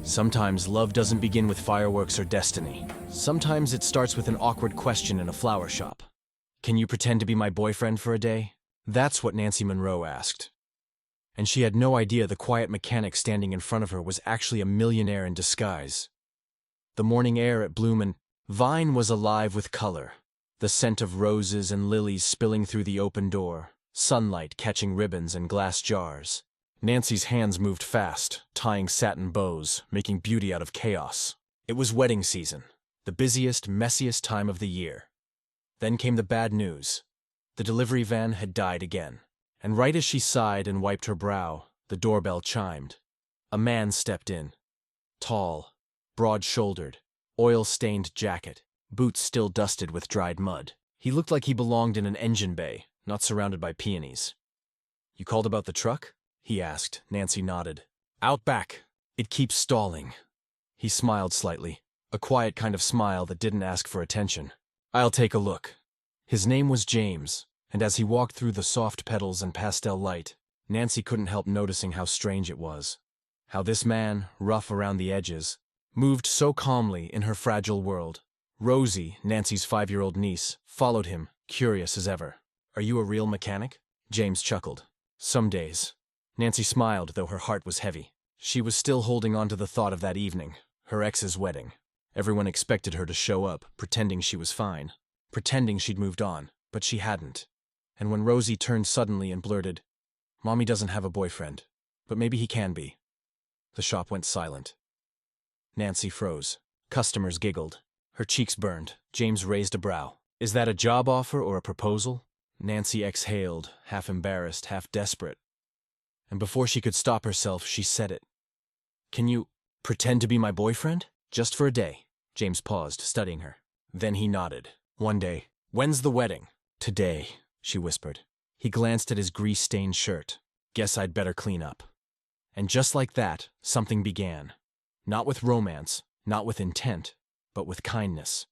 Sometimes love doesn't begin with fireworks or destiny. Sometimes it starts with an awkward question in a flower shop. Can you pretend to be my boyfriend for a day? That's what Nancy Monroe asked. And she had no idea the quiet mechanic standing in front of her was actually a millionaire in disguise. The morning air at Bloom & Vine was alive with color. The scent of roses and lilies spilling through the open door, sunlight catching ribbons and glass jars. Nancy's hands moved fast, tying satin bows, making beauty out of chaos. It was wedding season, the busiest, messiest time of the year. Then came the bad news. The delivery van had died again. And right as she sighed and wiped her brow, the doorbell chimed. A man stepped in. Tall, broad-shouldered, oil-stained jacket, boots still dusted with dried mud. He looked like he belonged in an engine bay, not surrounded by peonies. "You called about the truck?" he asked. Nancy nodded. "Out back. It keeps stalling." He smiled slightly, a quiet kind of smile that didn't ask for attention. "I'll take a look." His name was James, and as he walked through the soft petals and pastel light, Nancy couldn't help noticing how strange it was. How this man, rough around the edges, moved so calmly in her fragile world. Rosie, Nancy's 5-year-old niece, followed him, curious as ever. "Are you a real mechanic?" James chuckled. "Some days." Nancy smiled, though her heart was heavy. She was still holding on to the thought of that evening, her ex's wedding. Everyone expected her to show up, pretending she was fine, pretending she'd moved on, but she hadn't. And when Rosie turned suddenly and blurted, "Mommy doesn't have a boyfriend, but maybe he can be," the shop went silent. Nancy froze. Customers giggled. Her cheeks burned. James raised a brow. "Is that a job offer or a proposal?" Nancy exhaled, half embarrassed, half desperate. And before she could stop herself, she said it. "Can you pretend to be my boyfriend? Just for a day?" James paused, studying her. Then he nodded. "One day. When's the wedding?" "Today," she whispered. He glanced at his grease-stained shirt. "Guess I'd better clean up." And just like that, something began. Not with romance, not with intent, but with kindness.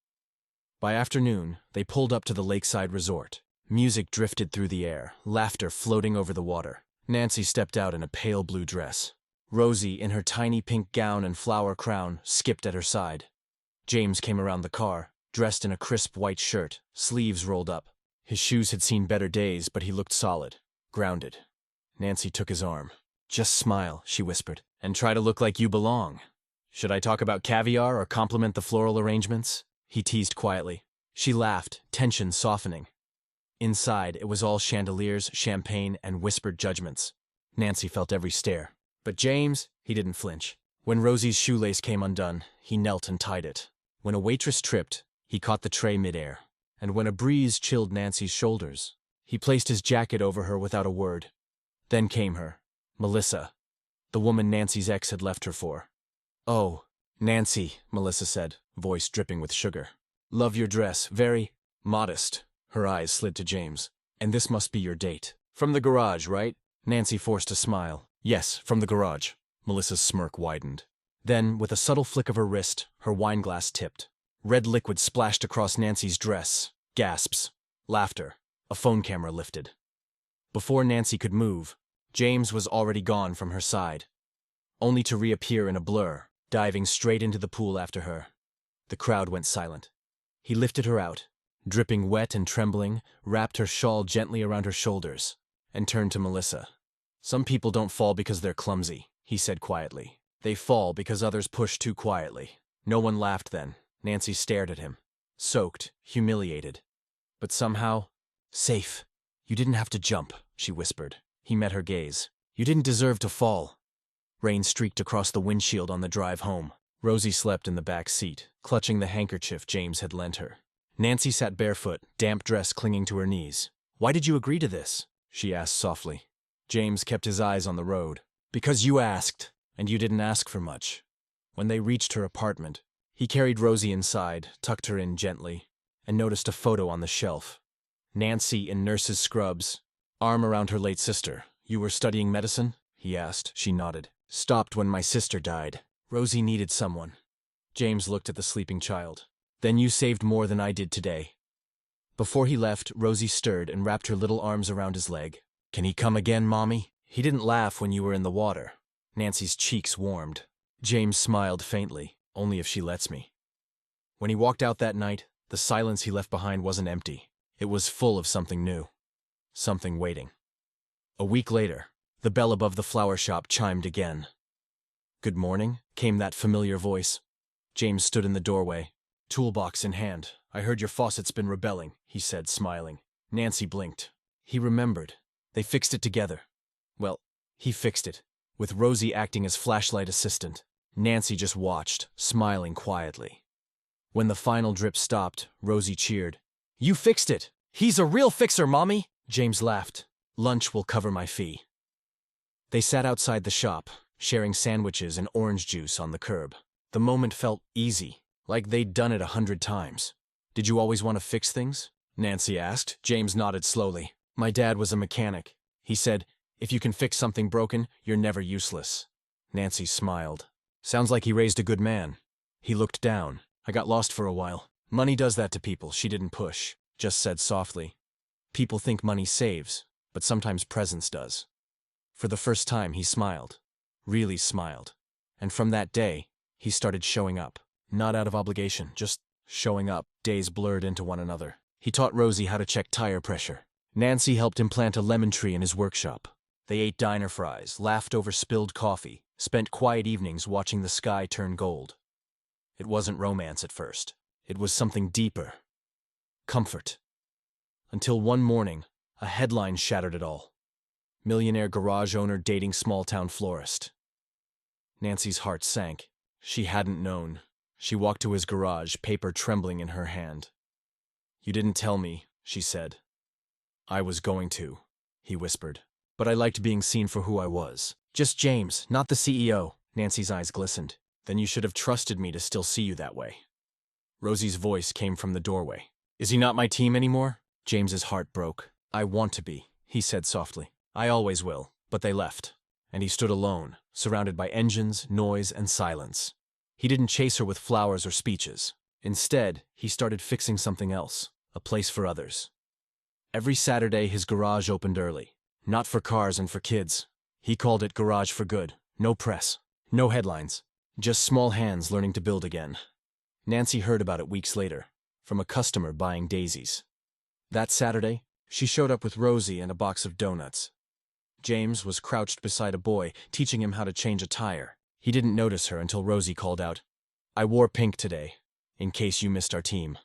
By afternoon, they pulled up to the lakeside resort. Music drifted through the air, laughter floating over the water. Nancy stepped out in a pale blue dress. Rosie, in her tiny pink gown and flower crown, skipped at her side. James came around the car, dressed in a crisp white shirt, sleeves rolled up. His shoes had seen better days, but he looked solid, grounded. Nancy took his arm. "Just smile," she whispered, "and try to look like you belong." "Should I talk about caviar or compliment the floral arrangements?" he teased quietly. She laughed, tension softening. Inside, it was all chandeliers, champagne, and whispered judgments. Nancy felt every stare. But James, he didn't flinch. When Rosie's shoelace came undone, he knelt and tied it. When a waitress tripped, he caught the tray midair. And when a breeze chilled Nancy's shoulders, he placed his jacket over her without a word. Then came her, Melissa, the woman Nancy's ex had left her for. "Oh, Nancy," Melissa said, voice dripping with sugar. "Love your dress, very modest." Her eyes slid to James. "And this must be your date. From the garage, right?" Nancy forced a smile. "Yes, from the garage." Melissa's smirk widened. Then, with a subtle flick of her wrist, her wineglass tipped. Red liquid splashed across Nancy's dress. Gasps. Laughter. A phone camera lifted. Before Nancy could move, James was already gone from her side, only to reappear in a blur, diving straight into the pool after her. The crowd went silent. He lifted her out, dripping wet and trembling, wrapped her shawl gently around her shoulders, and turned to Melissa. "Some people don't fall because they're clumsy," he said quietly. "They fall because others push too quietly." No one laughed then. Nancy stared at him, soaked, humiliated, but somehow safe. "You didn't have to jump," she whispered. He met her gaze. "You didn't deserve to fall." Rain streaked across the windshield on the drive home. Rosie slept in the back seat, clutching the handkerchief James had lent her. Nancy sat barefoot, damp dress clinging to her knees. "Why did you agree to this?" she asked softly. James kept his eyes on the road. "Because you asked, and you didn't ask for much." When they reached her apartment, he carried Rosie inside, tucked her in gently, and noticed a photo on the shelf. Nancy in nurse's scrubs, arm around her late sister. "You were studying medicine?" he asked. She nodded. "Stopped when my sister died. Rosie needed someone." James looked at the sleeping child. "Then you saved more than I did today." Before he left, Rosie stirred and wrapped her little arms around his leg. "Can he come again, Mommy? He didn't laugh when you were in the water." Nancy's cheeks warmed. James smiled faintly, only if she lets me. When he walked out that night, the silence he left behind wasn't empty. It was full of something new. Something waiting. A week later, the bell above the flower shop chimed again. "Good morning," came that familiar voice. James stood in the doorway, toolbox in hand. "I heard your faucet's been rebelling," he said, smiling. Nancy blinked. He remembered. They fixed it together. Well, he fixed it, with Rosie acting as flashlight assistant. Nancy just watched, smiling quietly. When the final drip stopped, Rosie cheered. "You fixed it! He's a real fixer, Mommy!" James laughed. "Lunch will cover my fee." They sat outside the shop, sharing sandwiches and orange juice on the curb. The moment felt easy, like they'd done it 100 times. "Did you always want to fix things?" Nancy asked. James nodded slowly. "My dad was a mechanic. He said, if you can fix something broken, you're never useless." Nancy smiled. "Sounds like he raised a good man." He looked down. "I got lost for a while. Money does that to people," she didn't push, just said softly. "People think money saves, but sometimes presence does." For the first time, he smiled. Really smiled. And from that day, he started showing up. Not out of obligation, just showing up. Days blurred into one another. He taught Rosie how to check tire pressure. Nancy helped him plant a lemon tree in his workshop. They ate diner fries, laughed over spilled coffee, spent quiet evenings watching the sky turn gold. It wasn't romance at first. It was something deeper. Comfort. Until one morning, a headline shattered it all. "Millionaire garage owner dating small-town florist." Nancy's heart sank. She hadn't known. She walked to his garage, paper trembling in her hand. "You didn't tell me," she said. "I was going to," he whispered. "But I liked being seen for who I was. Just James, not the CEO." Nancy's eyes glistened. "Then you should have trusted me to still see you that way." Rosie's voice came from the doorway. "Is he not my team anymore?" James's heart broke. "I want to be," he said softly. "I always will." But they left, and he stood alone, surrounded by engines, noise, and silence. He didn't chase her with flowers or speeches. Instead, he started fixing something else, a place for others. Every Saturday, his garage opened early. Not for cars and for kids. He called it Garage for Good. No press. No headlines. Just small hands learning to build again. Nancy heard about it weeks later, from a customer buying daisies. That Saturday, she showed up with Rosie and a box of donuts. James was crouched beside a boy, teaching him how to change a tire. He didn't notice her until Rosie called out, "I wore pink today, in case you missed our team."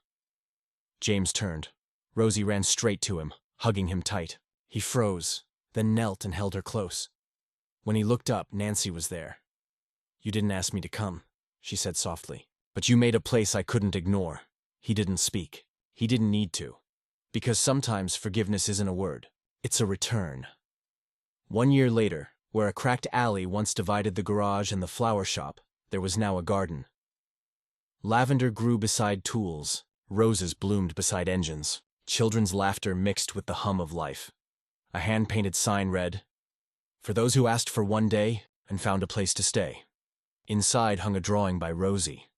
James turned. Rosie ran straight to him, hugging him tight. He froze, then knelt and held her close. When he looked up, Nancy was there. "You didn't ask me to come," she said softly. "But you made a place I couldn't ignore." He didn't speak. He didn't need to. Because sometimes forgiveness isn't a word. It's a return. 1 year later, where a cracked alley once divided the garage and the flower shop, there was now a garden. Lavender grew beside tools. Roses bloomed beside engines. Children's laughter mixed with the hum of life. A hand-painted sign read, "For those who asked for one day and found a place to stay." Inside hung a drawing by Rosie.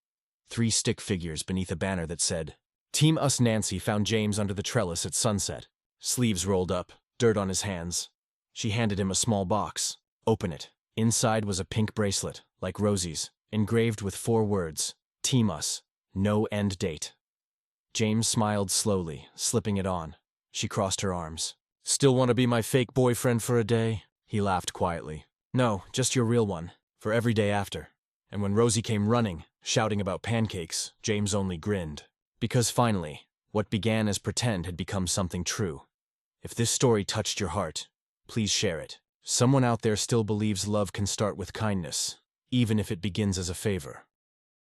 3 stick figures beneath a banner that said, "Team Us Nancy found James under the trellis at sunset." Sleeves rolled up, dirt on his hands. She handed him a small box. "Open it." Inside was a pink bracelet, like Rosie's, engraved with 4 words, "Team Us, no end date." James smiled slowly, slipping it on. She crossed her arms. "Still want to be my fake boyfriend for a day?" He laughed quietly. "No, just your real one, for every day after." And when Rosie came running, shouting about pancakes, James only grinned. Because finally, what began as pretend had become something true. If this story touched your heart, please share it. Someone out there still believes love can start with kindness, even if it begins as a favor.